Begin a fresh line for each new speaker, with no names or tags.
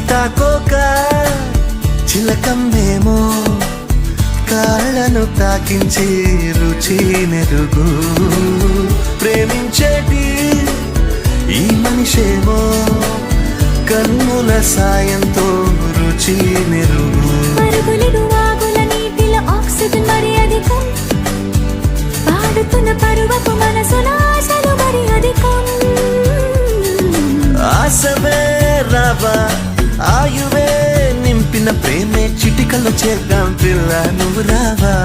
సీతాకోక చిలకమ్మేమో కాళ్ళను తాకించి రుచి నెరుగు ప్రేమించేటి ఈ మనిషేమో కన్నుల సాయంతో రుచి నెరుగు
ఆక్సిజన్ మరి అధికం పాడుతున్న పరువపు మనసుల ఆశలు మరి అధికం
ఆశవే రావా ఆయువే నింపిన ప్రేమే చిటికలో చేద్దాం పిల్ల నువ్వు రావా